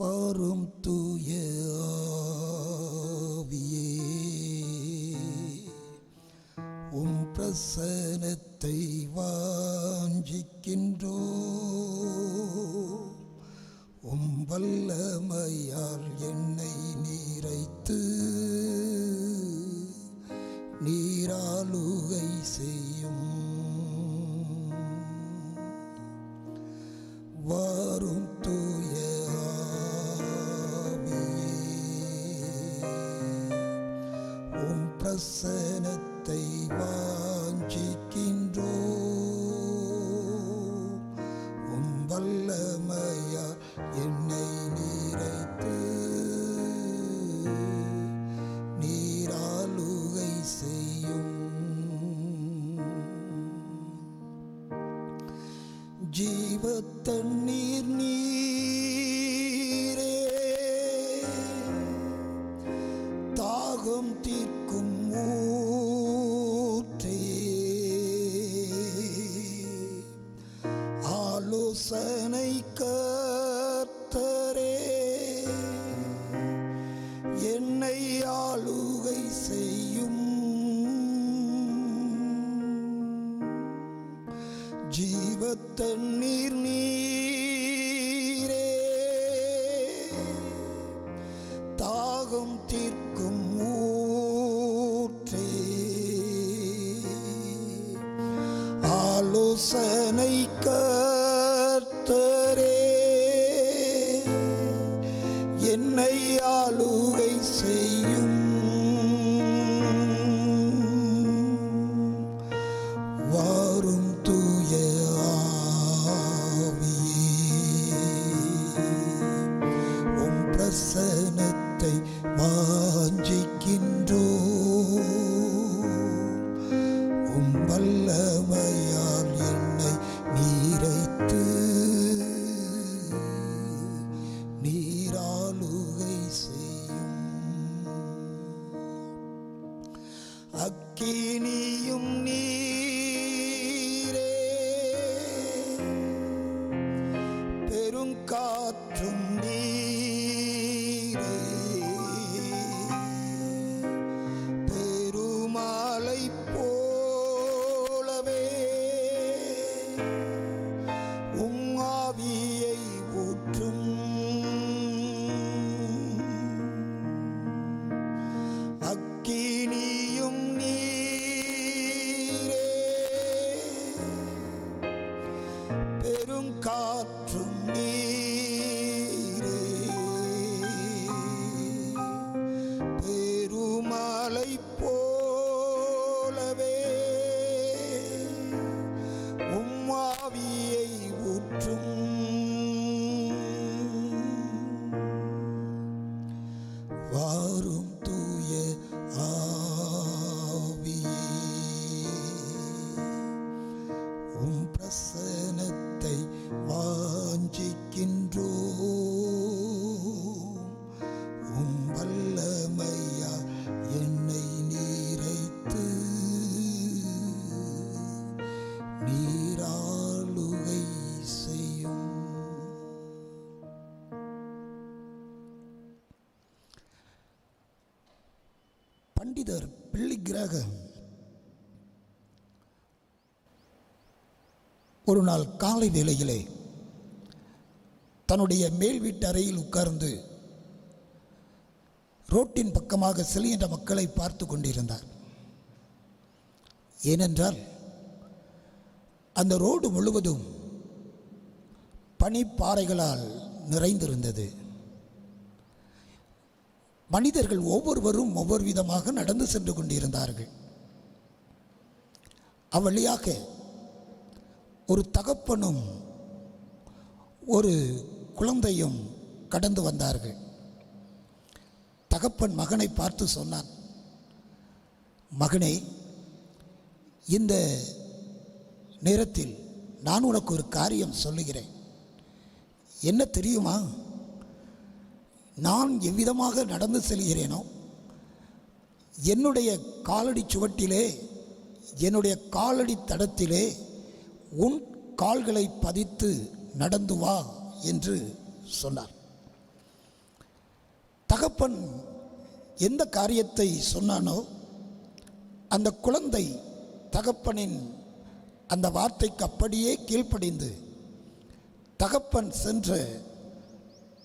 வாரும் தூய ஆவியே, உம் பிரசன்னத்தை வாஞ்சிக்கின்றோ. உம் வல்லமையால் என்னை நிறைத்து நீராளுகை செய்யும். வாரும் தூய பிரசன்னத்தை வாஞ்சிக்கின்றோ. உம் வல்லமையா என்னை நிறைத்து நீராளுகை செய்யும். ஜீவ தண்ணீர் நீரே, தாகம் தீர்க்கும் ஊற்றே, ஆலோசனை கர்த்தரே, என்னை ஆளுகை செய்யும். ஜீவ தண்ணீர் நீரே, தாகம் தீர்க்கும் ஊற்றே, ஆலோசனை கர்த்தரே, என்னை ஆளுகை செய்யும். வாரும் தூய ஆவியே, உம் பிரசன்னத்தை வாஞ்சிக்கின்றோ. உம் வல்லமையால் என்னை நீரைத்து நீராளுகை செய்யும். அக்கினியும் நீரே, பெருங்காற்றும் நீரே, பெருமழை போலவே உம் ஆவியை ஊற்றும். அக்கினியும் நீரே, பெருங்காற்றும் நீரே, பெருமழை போலவே உம் ஆவியை ஊற்றும். வாரும் தூய ஆவியே, உம் பிரசன்னத்தை வாஞ்சிக்கின்றோ. உம் வல்லமையா என்னை நீரைத்து நீராளுகை செய்யும். பண்டிதர் பில்லி கிரகம் ஒரு நாள் காலை வேளையிலே தன்னுடைய மேல் வீட்டு அறையில் உட்கார்ந்து ரோட்டின் பக்கமாக செல்கின்ற மக்களை பார்த்து கொண்டிருந்தார். ஏனென்றால் அந்த ரோடு முழுவதும் பனிப்பாறைகளால் நிறைந்திருந்தது. மனிதர்கள் ஒவ்வொருவரும் ஒவ்வொரு விதமாக நடந்து சென்று கொண்டிருந்தார்கள். அவ்வழியாக ஒரு தகப்பனும் ஒரு குழந்தையும் கடந்து வந்தார்கள். தகப்பன் மகனை பார்த்து சொன்னான், மகனே, இந்த நேரத்தில் நான் உனக்கு ஒரு காரியம் சொல்லுகிறேன். என்ன தெரியுமா? நான் எவ்விதமாக நடந்து செல்கிறேனோ என்னுடைய காலடி சுவட்டிலே, என்னுடைய காலடி தடத்திலே உன் கால்களை பதித்து நடந்து வா என்று சொன்னார். தகப்பன் எந்த காரியத்தை சொன்னானோ அந்த குழந்தை தகப்பனின் அந்த வார்த்தைக்கு அப்படியே கீழ்ப்படிந்து தகப்பன் சென்ற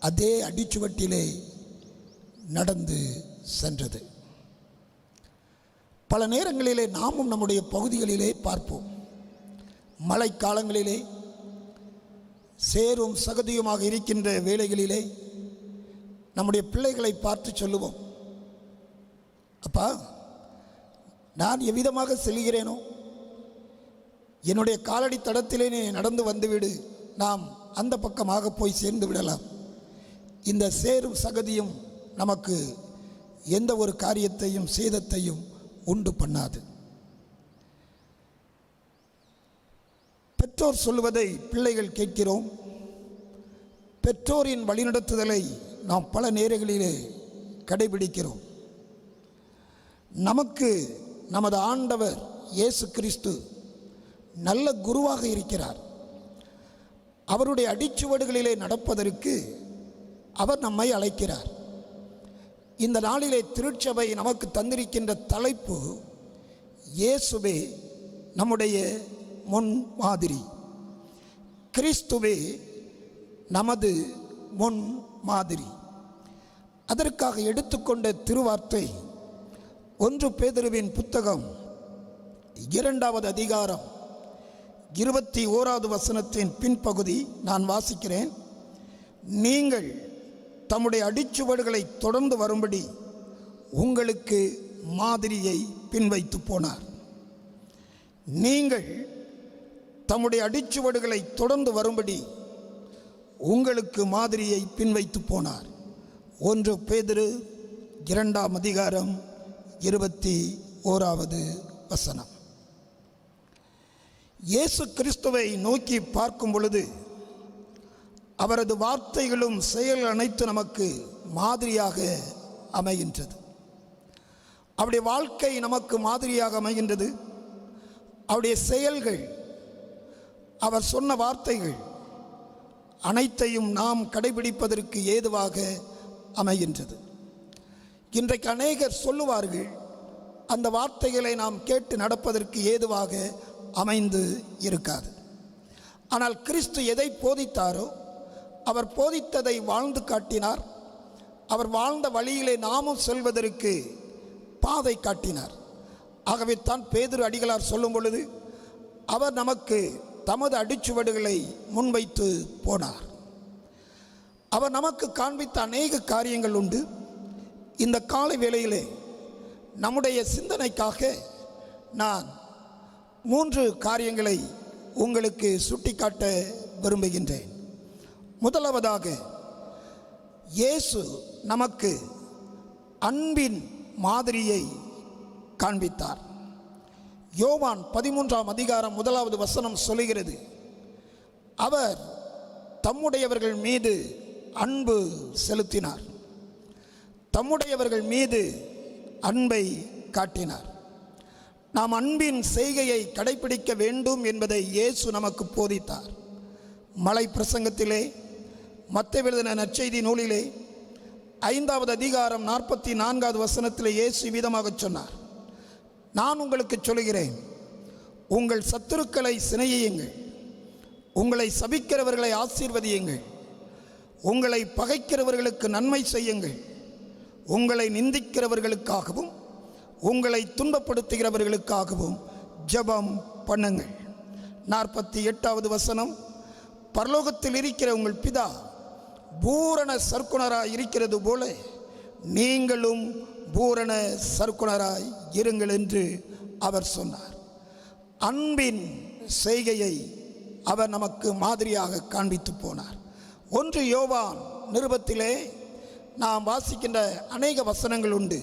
அதே அடிச்சுவட்டிலே நடந்து சென்றது. பல நேரங்களிலே நாமும் நம்முடைய பகுதிகளிலே பார்ப்போம். மழைக்காலங்களிலே சேரும் சகதியுமாக இருக்கின்ற வேளைகளிலே நம்முடைய பிள்ளைகளை பார்த்து சொல்லுவோம், அப்பா, நான் எவ்விதமாக செல்கிறேனோ என்னுடைய காலடி தடத்திலே நீ நடந்து வந்துவிடு, நாம் அந்த பக்கமாக போய் சேர்ந்து விடலாம். இந்த சேரும் சகதியும் நமக்கு எந்த ஒரு காரியத்தையும் சேதத்தையும் உண்டு பண்ணாது. பெற்றோர் சொல்லுவதை பிள்ளைகள் கேட்கிறோம். பெற்றோரின் வழிநடத்துதலை நாம் பல நேரங்களிலே கடைபிடிக்கிறோம். நமக்கு நமது ஆண்டவர் இயேசு கிறிஸ்து நல்ல குருவாக இருக்கிறார். அவருடைய அடிச்சுவடுகளிலே நடப்பதற்கு அவர் நம்மை அழைக்கிறார். இந்த நாளிலே திருச்சபை நமக்கு தந்திருக்கின்ற தலைப்பு, இயேசுவே நம்முடைய முன் மாதிரி, கிறிஸ்துவே நமது முன் மாதிரி. அதற்காக எடுத்துக்கொண்ட திருவார்த்தை 1 பேதுருவின் புத்தகம் 2வது அதிகாரம் 21வது வசனத்தின் பின்பகுதி நான் வாசிக்கிறேன். நீங்கள் தம்முடைய அடிச்சுவடுகளை தொடர்ந்து வரும்படி உங்களுக்கு மாதிரியை பின்வைத்து போனார். நீங்கள் தம்முடைய அடிச்சுவடுகளை தொடர்ந்து வரும்படி உங்களுக்கு மாதிரியை பின்வைத்து போனார். 1 பேதுரு 2ஆம் அதிகாரம் 21வது வசனம். இயேசு கிறிஸ்துவை நோக்கி பார்க்கும் பொழுது அவரது வார்த்தைகளும் செயல் அனைத்து நமக்கு மாதிரியாக அமைகின்றது. அவருடைய வாழ்க்கை நமக்கு மாதிரியாக அமைகின்றது. அவருடைய செயல்கள், அவர் சொன்ன வார்த்தைகள் அனைத்தையும் நாம் கடைபிடிப்பதற்கு ஏதுவாக அமைகின்றது. இன்றைக்கு அநேகர் சொல்லுவார்கள், அந்த வார்த்தைகளை நாம் கேட்டு நடப்பதற்கு ஏதுவாக அமைந்து இருக்காது. ஆனால் கிறிஸ்து எதை போதித்தாரோ அவர் போதித்ததை வாழ்ந்து காட்டினார். அவர் வாழ்ந்த வழியிலே நாமும் செல்வதற்கு பாதை காட்டினார். ஆகவே தான் பேதுரு அடிகளார் சொல்லும் பொழுது அவர் நமக்கு தமது அடிச்சுவடுகளை முன்வைத்து போனார். அவர் நமக்கு காண்பித்த அநேக காரியங்கள் உண்டு. இந்த காலை வேளையிலே நம்முடைய சிந்தனைக்காக நான் 3 காரியங்களை உங்களுக்கு சுட்டிக்காட்ட விரும்புகின்றேன். முதலாவதாக, இயேசு நமக்கு அன்பின் மாதிரியை காண்பித்தார். யோவான் 13ஆம் அதிகாரம் 1வது வசனம் சொல்லுகிறது, அவர் தம்முடையவர்கள் மீது அன்பு செலுத்தினார், தம்முடையவர்கள் மீது அன்பை காட்டினார். நாம் அன்பின் செய்கையை கடைபிடிக்க வேண்டும் என்பதை இயேசு நமக்கு போதித்தார். மலை பிரசங்கத்திலே, மத்தேயு எழுதின நற்செய்தி நூலிலே 5வது அதிகாரம் 44வது வசனத்திலே இயேசு விதமாக சொன்னார், நான் உங்களுக்கு சொல்கிறேன், உங்கள் சத்துருக்களை சிநேகியுங்கள், உங்களை சபிக்கிறவர்களை ஆசீர்வதியுங்கள், உங்களை பகைக்கிறவர்களுக்கு நன்மை செய்யுங்கள், உங்களை நிந்திக்கிறவர்களுக்காகவும் உங்களை துன்பப்படுத்துகிறவர்களுக்காகவும் ஜெபம் பண்ணுங்கள். 48வது வசனம், பரலோகத்தில் இருக்கிற உங்கள் பிதா பூரண சர்க்குணராய் இருக்கிறது போல நீங்களும் பூரண சர்க்குணராய் இருங்கள் என்று அவர் சொன்னார். அன்பின் செய்கையை அவர் நமக்கு மாதிரியாக காண்பித்து போனார். 1 யோவான் நிருபத்திலே நாம் வாசிக்கின்ற அநேக வசனங்கள் உண்டு.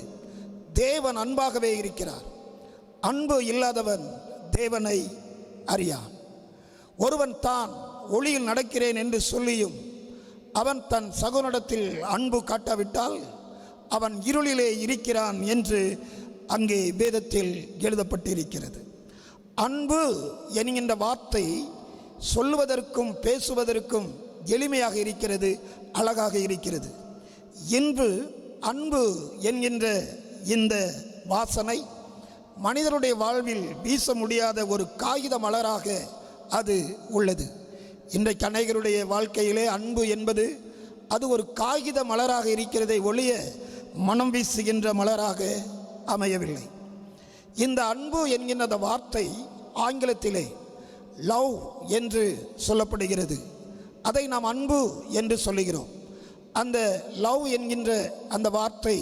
தேவன் அன்பாகவே இருக்கிறார், அன்பு இல்லாதவன் தேவனை அறியான். ஒருவன் தான் ஒளியில் நடக்கிறேன் என்று சொல்லியும் அவன் தன் சகோதரனிடத்தில் அன்பு காட்டாவிட்டால் அவன் இருளிலே இருக்கிறான் என்று அங்கே வேதத்தில் எழுதப்பட்டிருக்கிறது. அன்பு என்கின்ற வார்த்தை சொல்லுவதற்கும் பேசுவதற்கும் எளிமையாக இருக்கிறது, அழகாக இருக்கிறது. இன்பு அன்பு என்கின்ற இந்த வாசனை மனிதனுடைய வாழ்வில் வீச முடியாத ஒரு காகித மலராக அது உள்ளது. இன்றைக்கு அநேகருடைய வாழ்க்கையிலே அன்பு என்பது அது ஒரு காகித மலராக இருக்கிறதை ஒழிய மனம் வீசுகின்ற மலராக அமையவில்லை. இந்த அன்பு என்கின்ற அந்த வார்த்தை ஆங்கிலத்திலே லவ் என்று சொல்லப்படுகிறது. அதை நாம் அன்பு என்று சொல்லுகிறோம். அந்த லவ் என்கின்ற அந்த வார்த்தை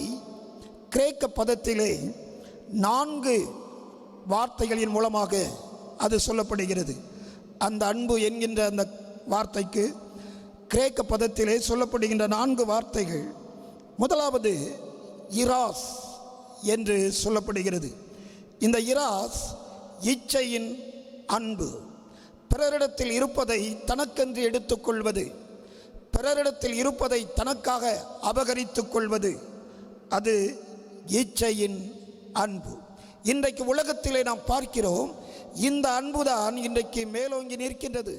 கிரேக்க பதத்திலே 4 வார்த்தைகளின் மூலமாக அது சொல்லப்படுகிறது. அந்த அன்பு என்கின்ற அந்த வார்த்தைக்கு கிரேக்க பதத்திலே சொல்லப்படுகின்ற 4 வார்த்தைகள். முதலாவது இராஸ் என்று சொல்லப்படுகிறது. இந்த இராஸ் இச்சையின் அன்பு, பிறரிடத்தில் இருப்பதை தனக்கென்று எடுத்துக்கொள்வது, பிறரிடத்தில் இருப்பதை தனக்காக அபகரித்துக் கொள்வது, அது இச்சையின் அன்பு. இன்றைக்கு உலகத்திலே நாம் பார்க்கிறோம், இந்த அன்புதான் இன்றைக்கு மேலோங்கி நிற்கின்றது.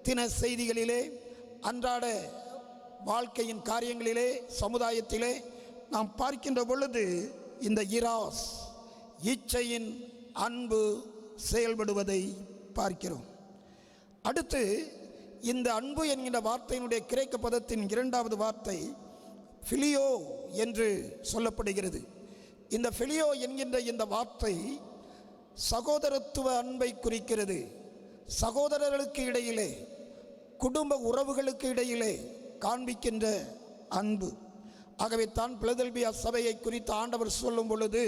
தின செய்திகளிலே, அன்றாட வாழ்க்கையின் காரியங்களிலே, சமுதாயத்திலே நாம் பார்க்கின்ற பொழுது இந்த இராஸ் இச்சையின் அன்பு செயல்படுவதை பார்க்கிறோம். அடுத்து இந்த அன்பு என்கின்ற வார்த்தையினுடைய கிரேக்க பதத்தின் 2வது வார்த்தை ஃபிலியோ என்று சொல்லப்படுகிறது. இந்த ஃபிலியோ என்கின்ற இந்த வார்த்தை சகோதரத்துவ அன்பை குறிக்கிறது. சகோதரர்களுக்கு இடையிலே, குடும்ப உறவுகளுக்கு இடையிலே காண்பிக்கின்ற அன்பு. ஆகவே தான் பிலதெல்பியா சபையை குறித்து ஆண்டவர் சொல்லும் பொழுது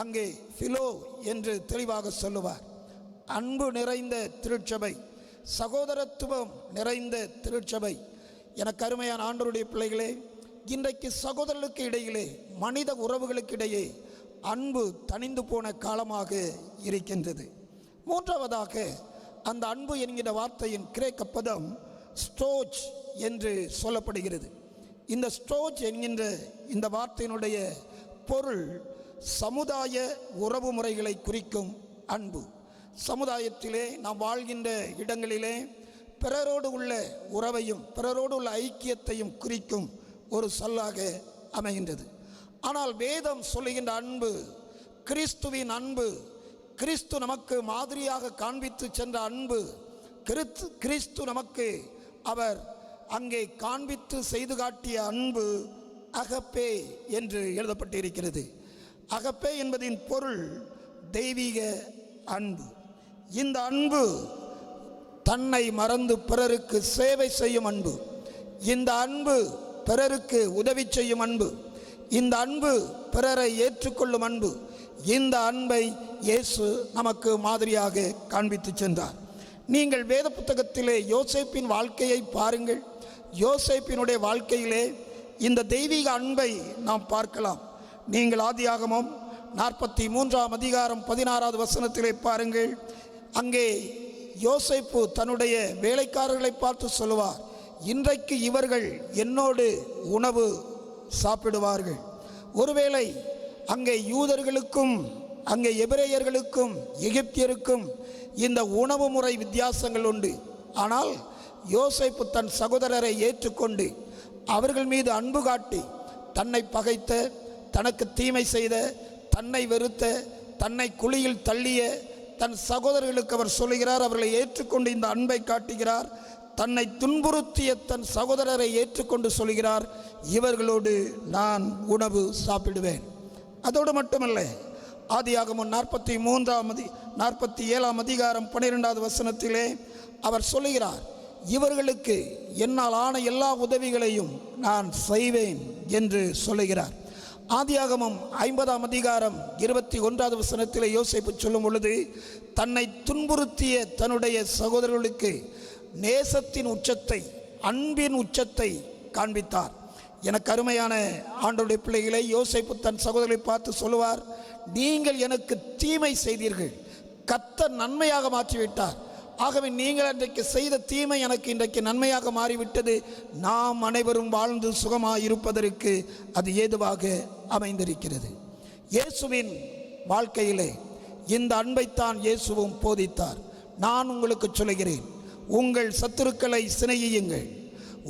அங்கே ஃபிலோ என்று தெளிவாக சொல்லுவார். அன்பு நிறைந்த திருச்சபை, சகோதரத்துவம் நிறைந்த திருச்சபை. எனக்கு அருமையான ஆண்டவருடைய பிள்ளைகளே, இன்றைக்கு சகோதரர்களுக்கு இடையிலே, மனித உறவுகளுக்கு இடையே அன்பு தணிந்து போன காலமாக இருக்கின்றது. 3வதாக அந்த அன்பு என்கிற வார்த்தையின் கிரேக்க பதம் ஸ்டோச் என்று சொல்லப்படுகிறது. இந்த ஸ்டோச் என்கின்ற இந்த வார்த்தையினுடைய பொருள் சமுதாய உறவு முறைகளை குறிக்கும் அன்பு. சமுதாயத்திலே நாம் வாழ்கின்ற இடங்களிலே பிறரோடு உள்ள உறவையும் பிறரோடு உள்ள ஐக்கியத்தையும் குறிக்கும் ஒரு சொல்லாக அமைகின்றது. ஆனால் வேதம் சொல்லுகின்ற அன்பு கிறிஸ்துவின் அன்பு, கிறிஸ்து நமக்கு மாதிரியாக காண்பித்து சென்ற அன்பு, கிறிஸ்து நமக்கு அவர் அங்கே காண்பித்து செய்து காட்டிய அன்பு அகப்பே என்று எழுதப்பட்டிருக்கிறது. அகப்பே என்பதின் பொருள் தெய்வீக அன்பு. இந்த அன்பு தன்னை மறந்து பிறருக்கு சேவை செய்யும் அன்பு, இந்த அன்பு பிறருக்கு உதவி செய்யும் அன்பு, இந்த அன்பு பிறரை ஏற்றுக்கொள்ளும் அன்பு. இந்த அன்பை இயேசு நமக்கு மாதிரியாக காண்பித்து சென்றார். நீங்கள் வேத புத்தகத்திலே யோசேப்பின் வாழ்க்கையை பாருங்கள். யோசேப்பினுடைய வாழ்க்கையிலே இந்த தெய்வீக அன்பை நாம் பார்க்கலாம். நீங்கள் ஆதியாகமம் 43ஆம் அதிகாரம் 16வது வசனத்திலே பாருங்கள். அங்கே யோசேப்பு தன்னுடைய வேலைக்காரர்களை பார்த்து சொல்லுவார், இன்றைக்கு இவர்கள் என்னோடு உணவு சாப்பிடுவார்கள். ஒருவேளை அங்கே யூதர்களுக்கும் அங்கே எபிரேயர்களுக்கும் எகிப்தியருக்கும் இந்த உணவு முறை வித்தியாசங்கள் உண்டு. ஆனால் யோசேப்பு தன் சகோதரரை ஏற்றுக்கொண்டு அவர்கள் மீது அன்பு காட்டி, தன்னை பகைத்த, தனக்கு தீமை செய்த, தன்னை வெறுத்த, தன்னை குழியில் தள்ளிய தன் சகோதரர்களுக்கு அவர் சொல்லுகிறார், அவர்களை ஏற்றுக்கொண்டு இந்த அன்பை காட்டுகிறார். தன்னை துன்புறுத்திய தன் சகோதரரை ஏற்றுக்கொண்டு சொல்கிறார், இவர்களோடு நான் உணவு சாப்பிடுவேன். அதோடு மட்டுமல்ல, ஆதியாகமம் 47ஆம் அதிகாரம் 12வது வசனத்திலே அவர் சொல்லுகிறார், இவர்களுக்கு என்னால் ஆன எல்லா உதவிகளையும் நான் செய்வேன் என்று சொல்லுகிறார். ஆதியாகமம் 50ஆம் அதிகாரம் 21வது வசனத்திலே யோசேப்பு சொல்லும் பொழுது, தன்னை துன்புறுத்திய தன்னுடைய சகோதரர்களுக்கு நேசத்தின் உச்சத்தை, அன்பின் உச்சத்தை காண்பித்தார். எனக்கு அருமையான ஆண்டவருடைய பிள்ளைகளை, யோசேப்பு தன் சகோதரரை பார்த்து சொல்லுவார், நீங்கள் எனக்கு தீமை செய்தீர்கள், கர்த்தர் நன்மையாக மாற்றிவிட்டார். ஆகவே நீங்கள் அன்றைக்கு செய்த தீமை எனக்கு இன்றைக்கு நன்மையாக மாறிவிட்டது. நாம் அனைவரும் வாழ்ந்து சுகமாக இருப்பதற்கு அது ஏதுவாக அமைந்திருக்கிறது. இயேசுவின் வாழ்க்கையிலே இந்த அன்பைத்தான் இயேசுவும் போதித்தார். நான் உங்களுக்கு சொல்லுகிறேன், உங்கள் சத்துருக்களை சிநேகியுங்கள்,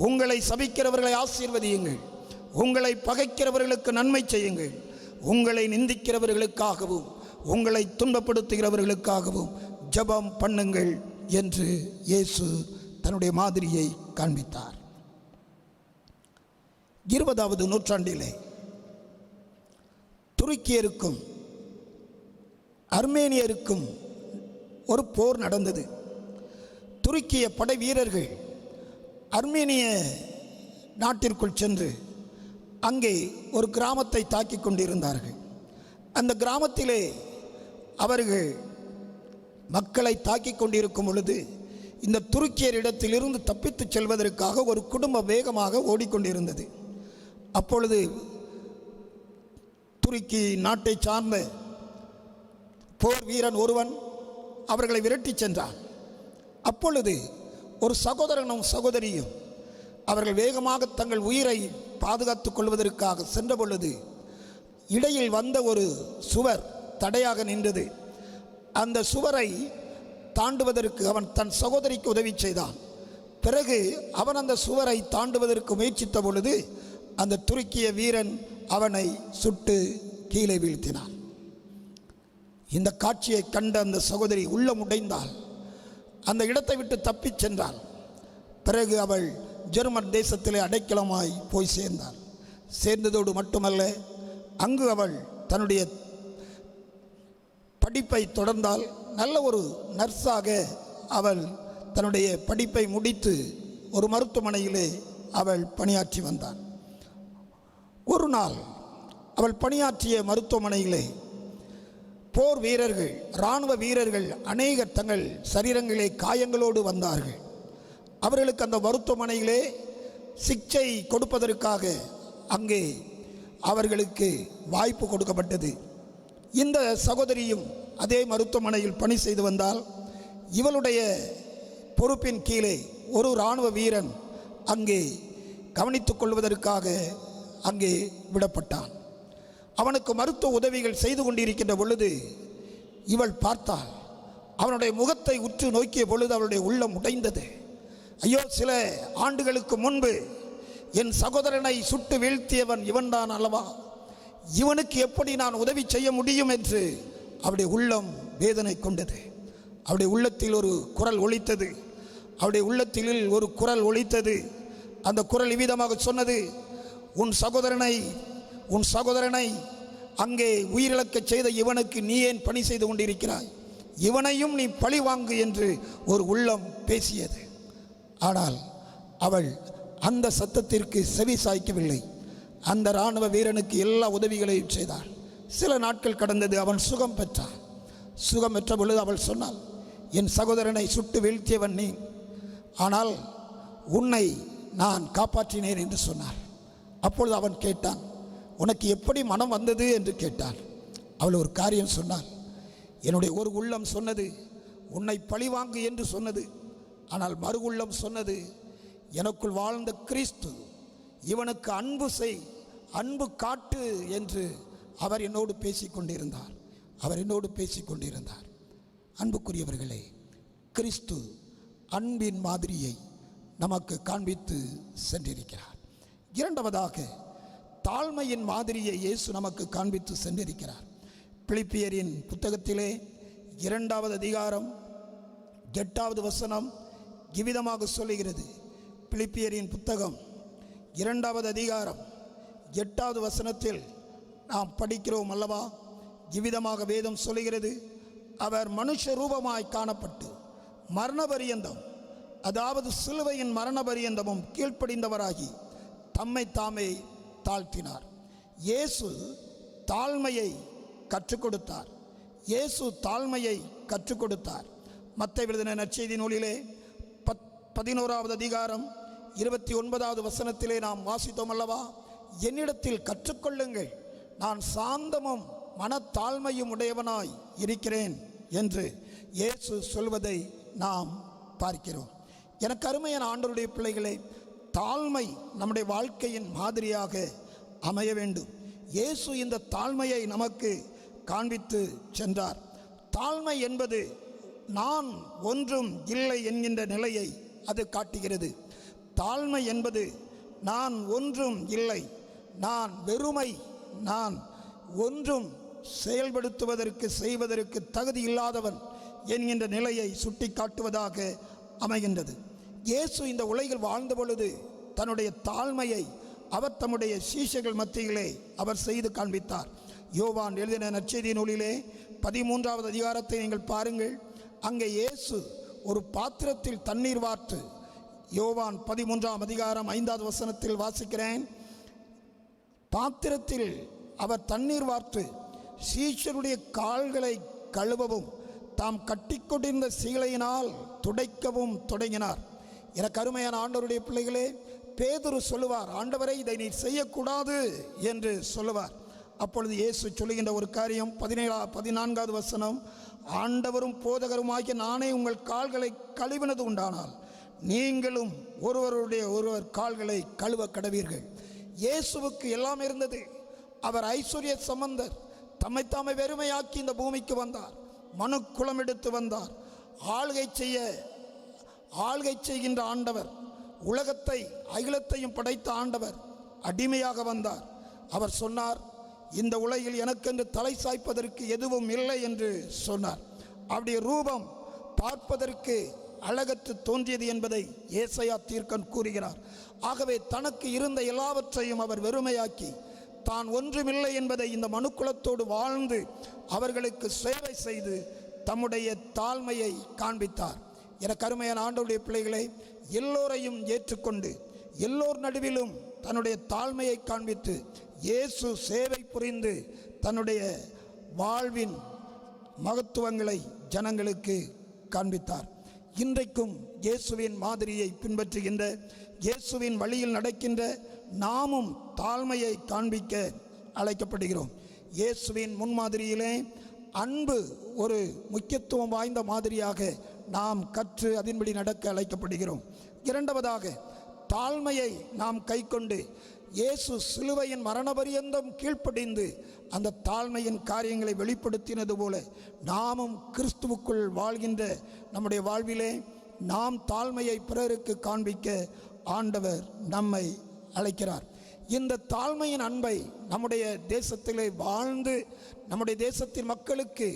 உங்களை சபிக்கிறவர்களை ஆசீர்வதியுங்கள், உங்களை பகைக்கிறவர்களுக்கு நன்மை செய்யுங்கள், உங்களை நிந்திக்கிறவர்களுக்காகவும் உங்களை துன்பப்படுத்துகிறவர்களுக்காகவும் ஜெபம் பண்ணுங்கள் என்று இயேசு தன்னுடைய மாதிரியை காண்பித்தார். 20வது நூற்றாண்டிலே துருக்கியருக்கும் அர்மேனியருக்கும் ஒரு போர் நடந்தது. துருக்கிய படை வீரர்கள் அர்மேனிய நாட்டிற்குள் சென்று அங்கே ஒரு கிராமத்தை தாக்கி கொண்டிருந்தார்கள். அந்த கிராமத்திலே அவர்கள் மக்களை தாக்கி கொண்டிருக்கும் பொழுது இந்த துருக்கியரிடத்திலிருந்து தப்பித்து செல்வதற்காக ஒரு குடும்பம் வேகமாக ஓடிக்கொண்டிருந்தது. அப்பொழுது துருக்கி நாட்டை சார்ந்த போர் வீரன் ஒருவன் அவர்களை விரட்டி சென்றான். அப்பொழுது ஒரு சகோதரனும் சகோதரியும் அவர்கள் வேகமாக தங்கள் உயிரை பாதுகாத்துக் கொள்வதற்காக சென்ற பொழுது இடையில் வந்த ஒரு சுவர் தடையாக நின்றது. அந்த சுவரை தாண்டுவதற்கு அவன் தன் சகோதரிக்கு உதவி செய்தான். பிறகு அவன் அந்த சுவரை தாண்டுவதற்கு முயற்சித்த பொழுது அந்த துருக்கிய வீரன் அவனை சுட்டு கீழே வீழ்த்தினான். இந்த காட்சியை கண்ட அந்த சகோதரி உள்ளம் உடைந்தாள். அந்த இடத்தை விட்டு தப்பிச் சென்றாள். பிறகு அவள் ஜெர்மன் தேசத்திலே அடைக்கலமாய் போய் சேர்ந்தாள். சேர்ந்ததோடு மட்டுமல்ல, அங்கு அவள் தன்னுடைய படிப்பை தொடர்ந்தால் நல்ல ஒரு நர்ஸாக அவள் தன்னுடைய படிப்பை முடித்து ஒரு மருத்துவமனையிலே அவள் பணியாற்றி வந்தாள். ஒரு நாள் அவள் பணியாற்றிய மருத்துவமனையிலே போர் வீரர்கள், இராணுவ வீரர்கள் அநேகர் தங்கள் சரீரங்களே காயங்களோடு வந்தார்கள். அவர்களுக்கு அந்த மருத்துவமனையிலே சிகிச்சை கொடுப்பதற்காக அங்கே அவர்களுக்கு வாய்ப்பு கொடுக்கப்பட்டது. இந்த சகோதரியும் அதே மருத்துவமனையில் பணி செய்து வந்தால் இவளுடைய பொறுப்பின் கீழே ஒரு இராணுவ வீரன் அங்கே கவனித்துக் கொள்வதற்காக அங்கே விடப்பட்டான். அவனுக்கு மருத்துவ உதவிகள் செய்து கொண்டிருக்கின்ற பொழுது இவள் பார்த்தாள். அவனுடைய முகத்தை உற்று நோக்கிய பொழுது அவளுடைய உள்ளம் உடைந்தது. ஐயோ, சில ஆண்டுகளுக்கு முன்பு என் சகோதரனை சுட்டு வீழ்த்தியவன் இவன்தான் அல்லவா, இவனுக்கு எப்படி நான் உதவி செய்ய முடியும் என்று அவருடைய உள்ளம் வேதனை கொண்டது. அவருடைய உள்ளத்தில் ஒரு குரல் ஒலித்தது. அவருடைய உள்ளத்தில் ஒரு குரல் ஒலித்தது. அந்த குரல் இவ்விதமாக சொன்னது, உன் சகோதரனை அங்கே உயிரிழக்கச் செய்த இவனுக்கு நீ ஏன் பணி செய்து கொண்டிருக்கிறாய், இவனையும் நீ பழி வாங்கு என்று ஒரு உள்ளம் பேசியது. ஆனால் அவள் அந்த சத்தத்திற்கு செவி சாய்க்கவில்லை. அந்த இராணுவ வீரனுக்கு எல்லா உதவிகளையும் செய்தாள். சில நாட்கள் கடந்தது. அவன் சுகம் பெற்றான். சுகம் பெற்ற பொழுது அவள் சொன்னாள், என் சகோதரனை சுட்டு வீழ்த்தியவன் நீ, ஆனால் உன்னை நான் காப்பாற்றினேன் என்று சொன்னாள். அப்பொழுது அவன் கேட்டான், உனக்கு எப்படி மனம் வந்தது என்று கேட்டாள். அவள் ஒரு காரியம் சொன்னாள், என்னுடைய ஒரு உள்ளம் சொன்னது உன்னை பழிவாங்கு என்று சொன்னது, ஆனால் மறு உள்ளம் சொன்னது எனக்குள் வாழ்ந்த கிறிஸ்து, இவனுக்கு அன்பு செய், அன்பு காட்டு என்று அவர் என்னோடு பேசிக்கொண்டிருந்தார். அன்புக்குரியவர்களே, கிறிஸ்து அன்பின் மாதிரியை நமக்கு காண்பித்து சென்றிருக்கிறார். இரண்டாவதாக தாழ்மையின் மாதிரியை இயேசு நமக்கு காண்பித்து சென்றிருக்கிறார். பிலிப்பியரின் புத்தகத்திலே 2வது அதிகாரம் 8வது வசனம் இவ்விதமாக சொல்லுகிறது. பிலிப்பியரின் புத்தகம் 2வது அதிகாரம் 8வது வசனத்தில் நாம் படிக்கிறோம் அல்லவா, இவ்விதமாக வேதம் சொல்லுகிறது, அவர் மனுஷ ரூபமாய் காணப்பட்டு மரண பரியந்தம், அதாவது சிலுவையின் மரண பரியந்தமும் கீழ்ப்படிந்தவராகி தம்மை தாமே தாழ்த்தினார். இயேசு தாழ்மையை கற்றுக் கொடுத்தார். மத்தேயு எழுதின நற்செய்தி நூலிலே 11வது அதிகாரம் 29வது வசனத்திலே நாம் வாசித்தோம் அல்லவா, என்னிடத்தில் கற்றுக்கொள்ளுங்கள், நான் சாந்தமும் மனத்தாழ்மையும் உடையவனாய் இருக்கிறேன் என்று இயேசு சொல்வதை நாம் பார்க்கிறோம். எனக்கு அருமையான ஆண்டவருடைய பிள்ளைகளே, தாழ்மை நம்முடைய வாழ்க்கையின் மாதிரியாக அமைய வேண்டும். இயேசு இந்த தாழ்மையை நமக்கு காண்பித்து சென்றார். தாழ்மை என்பது நான் ஒன்றும் இல்லை என்கின்ற நிலையை அது காட்டுகிறது. தாழ்மை என்பது நான் ஒன்றும் இல்லை, நான் வெறுமை, நான் ஒன்றும் செய்வதற்கு தகுதி இல்லாதவன் என்கின்ற நிலையை சுட்டி காட்டுவதாக அமைகின்றது. இயேசு இந்த உலகில் வாழ்ந்த பொழுது தன்னுடைய தாழ்மையை அவர் தம்முடைய சீஷர்கள் மத்தியிலே அவர் செய்து காண்பித்தார். யோவான் எழுதின நற்செய்தி நூலிலே 13வது அதிகாரத்தை நீங்கள் பாருங்கள். அங்கே இயேசு ஒரு பாத்திரத்தில் தண்ணீர் வார்த்து, யோவான் 13ஆம் அதிகாரம் 5வது வசனத்தில் வாசிக்கிறேன். பாத்திரத்தில் அவர் தண்ணீர் வார்த்து சீஷருடைய கால்களை கழுவவும் தாம் கட்டிக்கொண்டிருந்த சீலையினால் துடைக்கவும் தொடங்கினார். எனக்கு அருமையான ஆண்டவருடைய பிள்ளைகளே, பேதுரு சொல்லுவார், ஆண்டவரை இதை நீ செய்யக்கூடாது என்று சொல்லுவார். அப்பொழுது இயேசு சொல்லுகின்ற ஒரு காரியம் 14வது வசனம், ஆண்டவரும் போதகருமாகிய நானே உங்கள் கால்களை கழுவினது உண்டானால் நீங்களும் ஒருவர் கால்களை கழுவ கடவீர்கள். இயேசுவுக்கு எல்லாம் இருந்தது. அவர் ஐஸ்வர்ய சம்பந்தர். தம்மைத்தாமை வெறுமையாக்கி இந்த பூமிக்கு வந்தார். மனுக்குலம் எடுத்து வந்தார். ஆள்கை செய்கின்ற ஆண்டவர், உலகத்தை அகிலத்தையும் படைத்த ஆண்டவர் அடிமையாக வந்தார். அவர் சொன்னார், இந்த உலகில் எனக்கென்று தலை சாய்ப்பதற்கு எதுவும் இல்லை என்று சொன்னார். அவருடைய ரூபம் பார்ப்பதற்கு அழகற்று தோன்றியது என்பதை ஏசாயா தீர்க்கன் கூறுகிறார். ஆகவே தனக்கு இருந்த எல்லாவற்றையும் அவர் வெறுமையாக்கி தான் ஒன்றுமில்லை என்பதை இந்த மனுக்குலத்தோடு வாழ்ந்து அவர்களுக்கு சேவை செய்து தம்முடைய தாழ்மையை காண்பித்தார். எனக்கு அருமையான ஆண்டவருடைய பிள்ளைகளை, எல்லோரையும் ஏற்றுக்கொண்டு எல்லோர் நடுவிலும் தன்னுடைய தாழ்மையை காண்பித்து இயேசு சேவை புரிந்து தன்னுடைய வாழ்வின் மகத்துவங்களை ஜனங்களுக்கு காண்பித்தார். இன்றைக்கும் இயேசுவின் மாதிரியை பின்பற்றுகின்ற, இயேசுவின் வழியில் நடக்கின்ற நாமும் தாழ்மையை காண்பிக்க அழைக்கப்படுகிறோம். இயேசுவின் முன்மாதிரியிலே அன்பு ஒரு முக்கியத்துவம் வாய்ந்த மாதிரியாக நாம் கற்று அதன்படி நடக்க அழைக்கப்படுகிறோம். இரண்டாவதாக, தாழ்மையை நாம் கைக்கொண்டு இயேசு சிலுவையின் மரணபரியந்தம் கீழ்ப்படிந்து அந்த தாழ்மையின் காரியங்களை வெளிப்படுத்தினது போல நாமும் கிறிஸ்துவுக்குள் வாழ்கின்ற நம்முடைய வாழ்விலே நாம் தாழ்மையை பிறருக்கு காண்பிக்க ஆண்டவர் நம்மை அழைக்கிறார். இந்த தாழ்மையின் அன்பை நம்முடைய தேசத்திலே வாழ்ந்து நம்முடைய தேசத்தின் மக்களுக்கு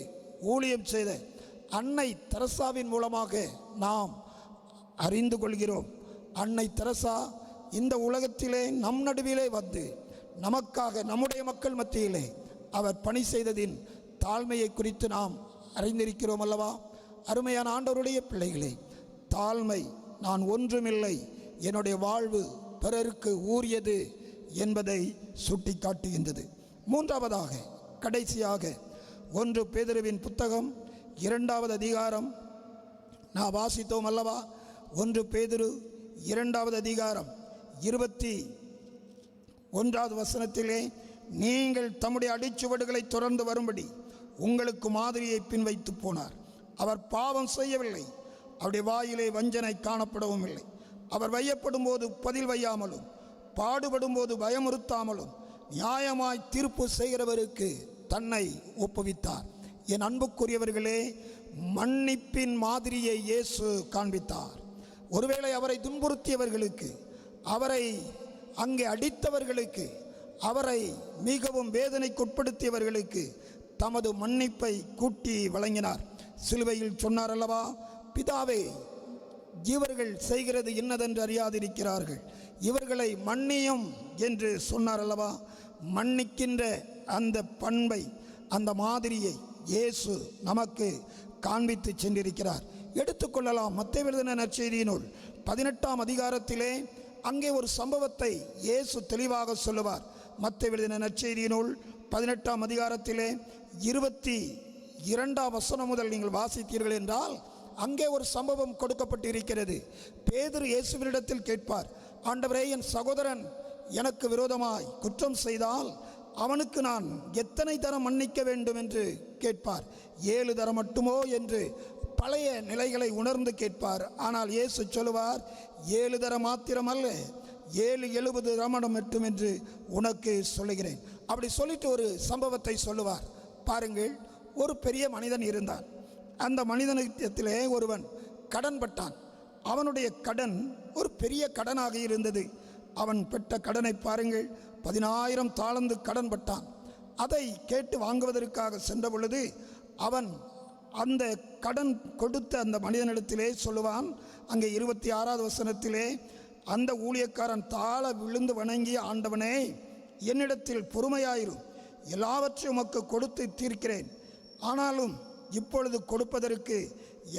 ஊழியம் செய்த அன்னை தெரசாவின் மூலமாக நாம் அறிந்து கொள்கிறோம். அன்னை தெரசா இந்த உலகத்திலே நம் நடுவிலே வந்து நமக்காக நம்முடைய மக்கள் மத்தியிலே அவர் பணி செய்ததின் தாழ்மையை குறித்து நாம் அறிந்திருக்கிறோம் அல்லவா? அருமையான ஆண்டவருடைய பிள்ளைகளே, தாழ்மை, நான் ஒன்றுமில்லை, என்னுடைய வாழ்வு பிறருக்கு ஊறியது என்பதை சுட்டி காட்டுகின்றது. மூன்றாவதாக, கடைசியாக 1 பேதுருவின் புத்தகம் 2வது அதிகாரம் நான் வாசித்தோம் அல்லவா? 1 பேதுரு 2வது அதிகாரம் 21வது வசனத்திலே, நீங்கள் தம்முடைய அடிச்சுவடுகளை தொடர்ந்து வரும்படி உங்களுக்கு மாதிரியை பின் வைத்து போனார். அவர் பாவம் செய்யவில்லை, அவருடைய வாயிலே வஞ்சனை காணப்படவும் இல்லை. அவர் வையப்படும் போது பதில் வையாமலும் பாடுபடும் போது பயமுறுத்தாமலும் நியாயமாய் தீர்ப்பு செய்கிறவருக்கு தன்னை ஒப்புவித்தார். என் அன்புக்குரியவர்களே, மன்னிப்பின் மாதிரியை இயேசு காண்பித்தார். ஒருவேளை அவரை துன்புறுத்தியவர்களுக்கு, அவரை அங்கே அடித்தவர்களுக்கு, அவரை மிகவும் வேதனைக்குட்படுத்தியவர்களுக்கு தமது மன்னிப்பை கூட்டி வழங்கினார். சிலுவையில் சொன்னார் அல்லவா, பிதாவே, இவர்கள் செய்கிறது இன்னதென்று அறியாதிருக்கிறார்கள், இவர்களை மன்னியும் என்று சொன்னார் அல்லவா? மன்னிக்கின்ற அந்த பண்பை, அந்த மாதிரியை இயேசு நமக்கு காண்பித்து சென்றிருக்கிறார். எடுத்துக்கொள்ளலாம். மத்தேயு எழுதின நற்செய்தியினுள் 18ஆம் அதிகாரத்திலே அங்கே ஒரு சம்பவத்தை இயேசு தெளிவாக சொல்லுவார். மத்தேயு எழுதின நற்செய்தியினுள் 18ஆம் அதிகாரத்திலே 22ஆம் வசனம் முதல் நீங்கள் வாசித்தீர்கள் என்றால் அங்கே ஒரு சம்பவம் கொடுக்கப்பட்டிருக்கிறது. பேதுரு இயேசுவினிடத்தில் கேட்பார், ஆண்டவரே, என் சகோதரன் எனக்கு விரோதமாய் குற்றம் செய்தால் அவனுக்கு நான் எத்தனை தரம் மன்னிக்க வேண்டும் என்று கேட்பார். 7 தரம் மட்டுமோ என்று பழைய நிலைகளை உணர்ந்து கேட்பார். ஆனால் இயேசு சொல்லுவார், 7 தரம் மாத்திரமல்ல, 70 தரம் மட்டும் என்று உனக்கு சொல்லுகிறேன். அப்படி சொல்லிட்டு ஒரு சம்பவத்தை சொல்லுவார். பாருங்கள், ஒரு பெரிய மனிதன் இருந்தான். அந்த மனிதனிடத்திலே ஒருவன் கடன் பட்டான். அவனுடைய கடன் ஒரு பெரிய கடனாக இருந்தது. அவன் பெற்ற கடனை பாருங்கள், 10,000 தாலந்து கடன் பட்டான். அதை கேட்டு வாங்குவதற்காக சென்ற பொழுது அவன் அந்த கடன் கொடுத்த அந்த மனிதனிடத்திலே சொல்லுவான். அங்கே 26வது வசனத்திலே அந்த ஊழியக்காரன் தாழ விழுந்து வணங்கி, ஆண்டவனே, என்னிடத்தில் பொறுமையாயிரும், எல்லாவற்றையும் உமக்கு கொடுத்து தீர்க்கிறேன், ஆனாலும் இப்பொழுது கொடுப்பதற்கு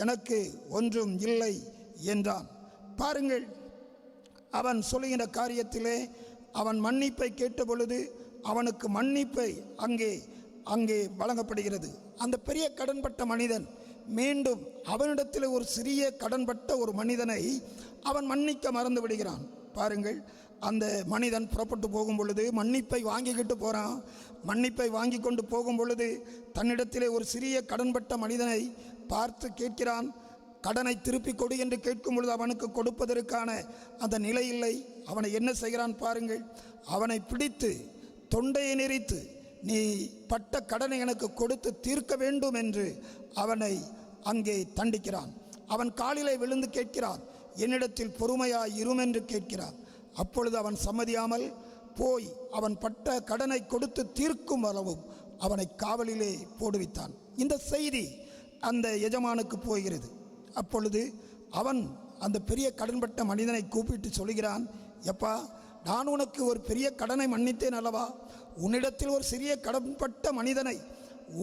எனக்கு ஒன்றும் இல்லை என்றான். பாருங்கள், அவன் சொல்லுகிற காரியத்திலே அவன் மன்னிப்பை கேட்ட பொழுது அவனுக்கு மன்னிப்பை அங்கே வழங்கப்படுகிறது. அந்த பெரிய கடன்பட்ட மனிதன் மீண்டும் அவனிடத்தில் ஒரு சிறிய கடன்பட்ட ஒரு மனிதனை அவன் மன்னிக்க மறந்து விடுகிறான். பாருங்கள், அந்த மனிதன் புறப்பட்டு போகும் பொழுது மன்னிப்பை வாங்கிக்கிட்டு போகிறான். மன்னிப்பை வாங்கி கொண்டு போகும் பொழுது தன்னிடத்திலே ஒரு சிறிய கடன்பட்ட மனிதனை பார்த்து கேட்கிறான். கடனை திருப்பி கொடு என்று கேட்கும் பொழுது அவனுக்கு கொடுப்பதற்கான அந்த நிலை இல்லை. அவனை என்ன செய்கிறான் பாருங்கள், அவனை பிடித்து தொண்டையை நெரித்து, நீ பட்ட கடனை எனக்கு கொடுத்து தீர்க்க வேண்டும் என்று அவனை அங்கே தண்டிக்கிறான். அவன் காலிலே விழுந்து கேட்கிறான், என்னிடத்தில் பொறுமையாய் இரும் என்று கேட்கிறான். அப்பொழுது அவன் சம்மதியாமல் போய் அவன் பட்ட கடனை கொடுத்து தீர்க்கும் அளவும் அவனை காவலிலே போடுவித்தான். இந்த செய்தி அந்த எஜமானுக்கு போகிறது. அப்பொழுது அவன் அந்த பெரிய கடன்பட்ட மனிதனை கூப்பிட்டு சொல்கிறான், எப்பா, நான் உனக்கு ஒரு பெரிய கடனை மன்னித்தேன் அல்லவா? உன்னிடத்தில் ஒரு சிறிய கடன்பட்ட மனிதனை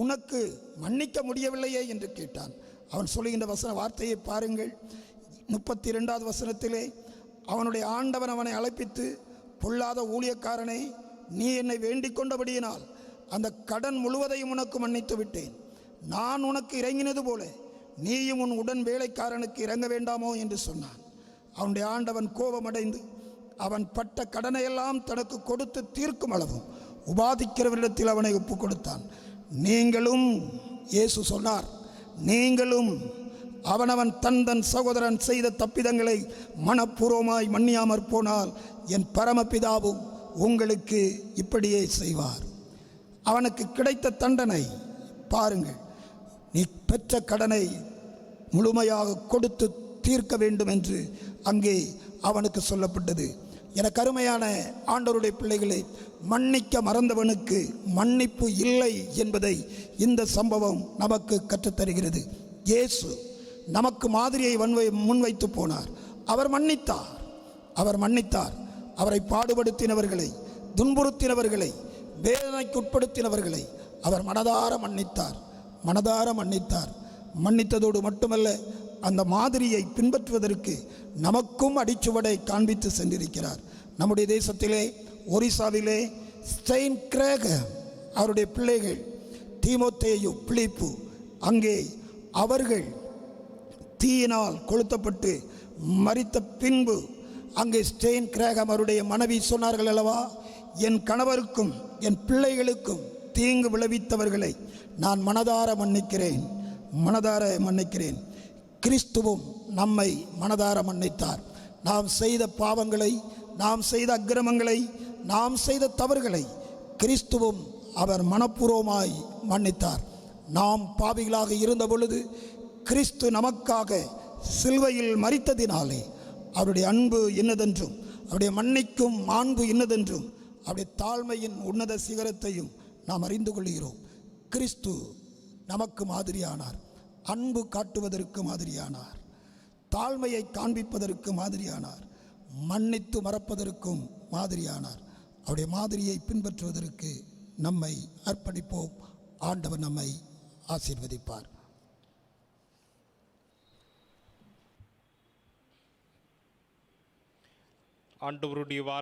உனக்கு மன்னிக்க முடியவில்லையே என்று கேட்டான். அவன் சொல்லுகின்ற வசன வார்த்தையை பாருங்கள். 32வது வசனத்திலே அவனுடைய ஆண்டவன் அவனை அழைப்பித்து, பொல்லாத ஊழியக்காரனே, நீ என்னை வேண்டிக் கொண்டபடியினால் அந்த கடன் முழுவதையும் உனக்கு மன்னித்து விட்டேன். நான் உனக்கு இறங்கினது போல நீயும் உன் உடன் வேலைக்காரனுக்கு இறங்க வேண்டாமோ என்று சொன்னான். அவனுடைய ஆண்டவன் கோபமடைந்து அவன் பட்ட கடனையெல்லாம் தனக்கு கொடுத்து தீர்க்கும் அளவும் உபாதிக்கிறவரிடத்தில் அவனை ஒப்பு கொடுத்தான். நீங்களும், இயேசு சொன்னார், நீங்களும் அவனவன் தன் சகோதரன் செய்த தப்பிதங்களை மனப்பூர்வமாய் மன்னியாமற் போனால் என் பரமபிதாவும் உங்களுக்கு இப்படியே செய்வார். அவனுக்கு கிடைத்த தண்டனை பாருங்கள். நீ பெற்ற கடனை முழுமையாக கொடுத்து தீர்க்க வேண்டும் என்று அங்கே அவனுக்கு சொல்லப்பட்டது. எனக்கு அருமையான ஆண்டவருடைய பிள்ளைகளை, மன்னிக்க மறந்தவனுக்கு மன்னிப்பு இல்லை என்பதை இந்த சம்பவம் நமக்கு கற்றுத்தருகிறது. இயேசு நமக்கு மாதிரியை முன்வைத்து போனார். அவர் மன்னித்தார். அவரை பாடுபடுத்தினவர்களை, துன்புறுத்தினவர்களை, வேதனைக்குட்படுத்தினவர்களை அவர் மனதார மன்னித்தார். மன்னித்ததோடு மட்டுமல்ல, அந்த மாதிரியை பின்பற்றுவதற்கு நமக்கும் அடிச்சுவடை காண்பித்து சென்றிருக்கிறார். நம்முடைய தேசத்திலே, ஒரிசாவிலே ஸ்டெயின் கிரேகர் அவருடைய பிள்ளைகள் தீமோத்தேயு, பிலிப்பு, அங்கே அவர்கள் தீயினால் கொளுத்தப்பட்டு மரித்த பின்பு அங்கே ஸ்டெயின் கிரேகர் அவருடைய மனைவி சொன்னார்கள் அல்லவா, என் கணவருக்கும் என் பிள்ளைகளுக்கும் தீங்கு விளைவித்தவர்களை நான் மனதார மன்னிக்கிறேன். கிறிஸ்துவும் நம்மை மனதார மன்னித்தார். நாம் செய்த பாவங்களை, நாம் செய்த அக்கிரமங்களை, நாம் செய்த தவறுகளை கிறிஸ்துவும் அவர் மனப்பூர்வமாய் மன்னித்தார். நாம் பாவிகளாக இருந்த பொழுது கிறிஸ்து நமக்காக சிலுவையில் மரித்ததினாலே அவருடைய அன்பு என்னதென்றும், அவருடைய மன்னிக்கும் மாண்பு என்னதென்றும், அவருடைய தாழ்மையின் உன்னத சிகரத்தையும் நாம் அறிந்து கொள்கிறோம். கிறிஸ்து நமக்கு மாதிரியானார். அன்பு காட்டுவதற்கு மாதிரியானார். தாழ்மையை காண்பிப்பதற்கு மாதிரியானார். மன்னித்து மறப்பதற்கும் மாதிரியானார். அவருடைய மாதிரியை பின்பற்றுவதற்கு நம்மை அர்ப்பணிப்போம். ஆண்டவர் நம்மை ஆசீர்வதிப்பார். ஆண்டவருடைய